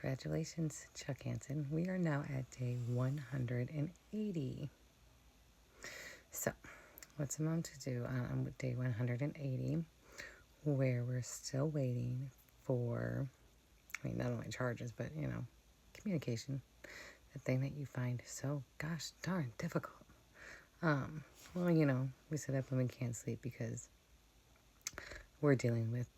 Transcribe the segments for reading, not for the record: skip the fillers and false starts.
Congratulations, Chuck Hansen. We are now at day 180. So, what's a month to do on day 180, where we're still waiting for, not only charges, but, communication. The thing that you find so gosh darn difficult. We sit up and we can't sleep because we're dealing with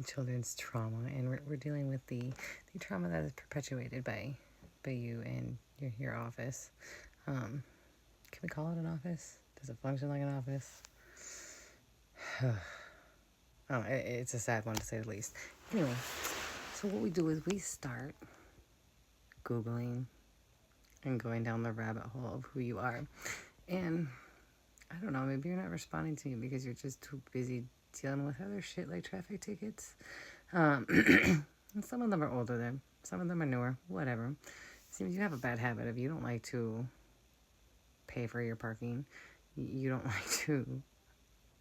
children's trauma, and we're dealing with the trauma that is perpetuated by you and your office. Can we call it an office? Does it function like an office? It's a sad one to say the least. Anyway, so what we do is we start Googling and going down the rabbit hole of who you are. And I don't know, maybe you're not responding to me because you're just too busy dealing with other shit like traffic tickets. And some of them are older than, some of them are newer, whatever. Seems you have a bad habit of you don't like to pay for your parking. You don't like to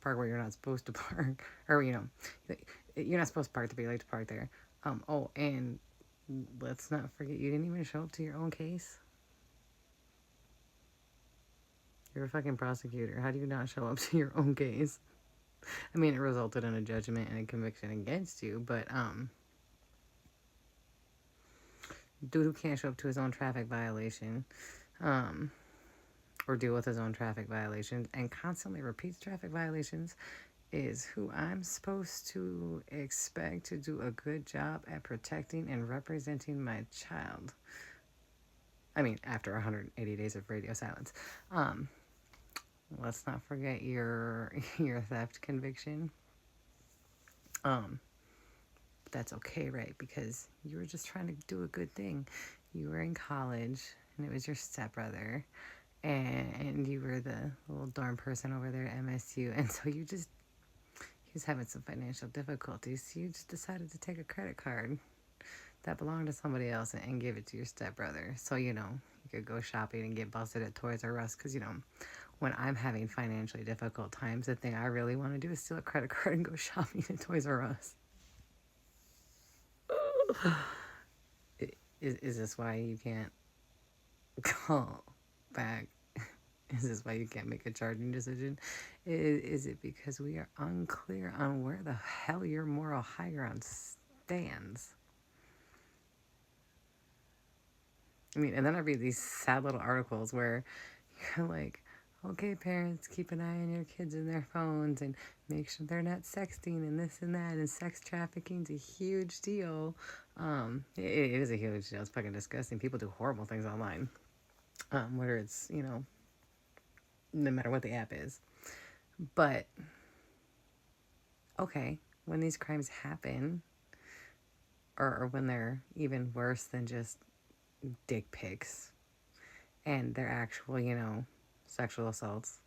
park where you're not supposed to park. Or, you're not supposed to park but you like to park there. And let's not forget, you didn't even show up to your own case. You're a fucking prosecutor. How do you not show up to your own case? I mean, it resulted in a judgment and a conviction against you, but, dude who can't show up to his own traffic violation, or deal with his own traffic violations and constantly repeats traffic violations is who I'm supposed to expect to do a good job at protecting and representing my child. I mean, after 180 days of radio silence. Let's not forget your theft conviction. That's okay, right? Because you were just trying to do a good thing. You were in college, and it was your stepbrother, and you were the little dorm person over there at MSU, and so he was having some financial difficulties, so you just decided to take a credit card that belonged to somebody else and give it to your stepbrother, so, you could go shopping and get busted at Toys R Us, because, when I'm having financially difficult times, the thing I really want to do is steal a credit card and go shopping at Toys R Us. Is this why you can't call back? Is this why you can't make a charging decision? Is it because we are unclear on where the hell your moral high ground stands? And then I read these sad little articles where you're like, okay, parents, keep an eye on your kids and their phones and make sure they're not sexting and this and that, and sex trafficking's a huge deal. It is a huge deal. It's fucking disgusting. People do horrible things online. Whether it's, no matter what the app is. But, okay, when these crimes happen, or when they're even worse than just dick pics, and they're actual, sexual assaults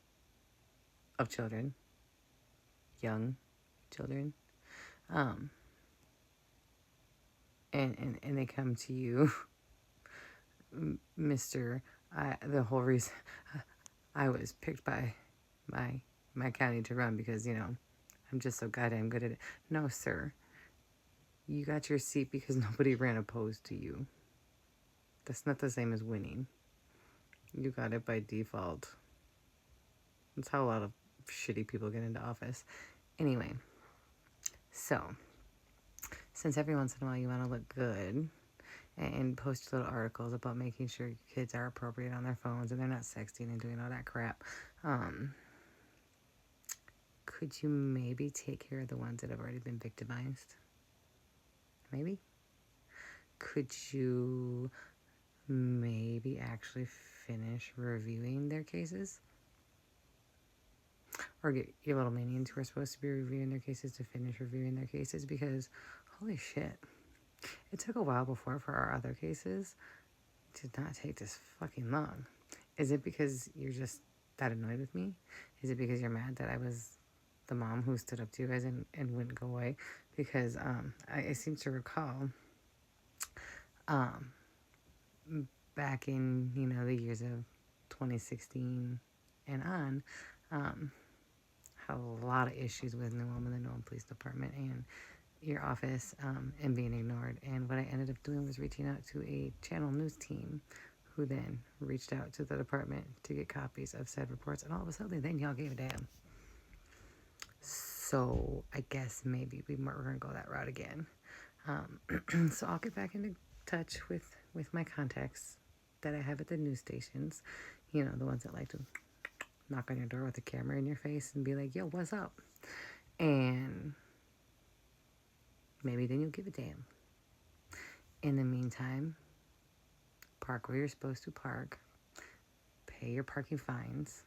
of children, young children, and they come to you, Mr. The whole reason I was picked by my county to run because, I'm just so goddamn good at it. No, sir. You got your seat because nobody ran opposed to you. That's not the same as winning. You got it by default. That's how a lot of shitty people get into office. Anyway, so, since every once in a while you want to look good and post little articles about making sure your kids are appropriate on their phones and they're not sexting and doing all that crap, could you maybe take care of the ones that have already been victimized? Maybe? Could you maybe actually finish reviewing their cases? Or get your little minions who are supposed to be reviewing their cases to finish reviewing their cases, because holy shit, it took a while before for our other cases. It did not take this fucking long. Is it because you're just that annoyed with me? Is it because you're mad that I was the mom who stood up to you guys and wouldn't go away? Because I seem to recall back in, the years of 2016 and on, had a lot of issues with New Ulm and the New Ulm Police Department, and your office and being ignored. And what I ended up doing was reaching out to a channel news team who then reached out to the department to get copies of said reports. And all of a sudden, then y'all gave a damn. So I guess maybe we're going to go that route again. So I'll get back into touch with my contacts that I have at the news stations. You know, the ones that like to knock on your door with a camera in your face and be like, yo, what's up? And maybe then you'll give a damn. In the meantime, park where you're supposed to park. Pay your parking fines.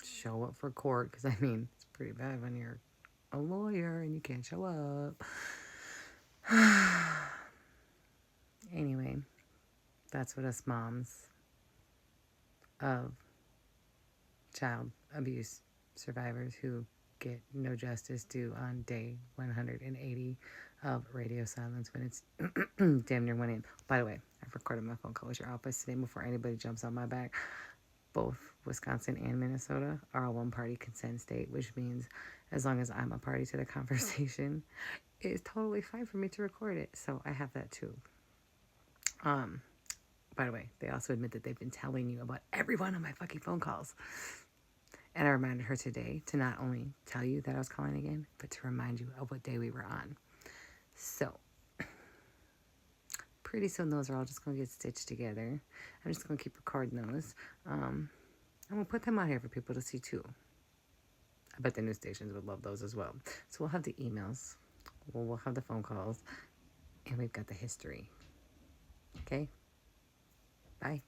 Show up for court, because, I mean, it's pretty bad when you're a lawyer and you can't show up. Anyway, that's what us moms of child abuse survivors who get no justice do on day 180 of radio silence when it's damn near 1 a.m. By the way, I've recorded my phone call with your office today before anybody jumps on my back. Both Wisconsin and Minnesota are a one-party consent state, which means as long as I'm a party to the conversation, it's totally fine for me to record it. So I have that too. By the way, they also admit that they've been telling you about every one of my fucking phone calls. And I reminded her today to not only tell you that I was calling again, but to remind you of what day we were on. So, pretty soon those are all just going to get stitched together. I'm just going to keep recording those. I'm going to put them out here for people to see too. I bet the news stations would love those as well. So we'll have the emails, we'll have the phone calls, and we've got the history. Okay? Bye.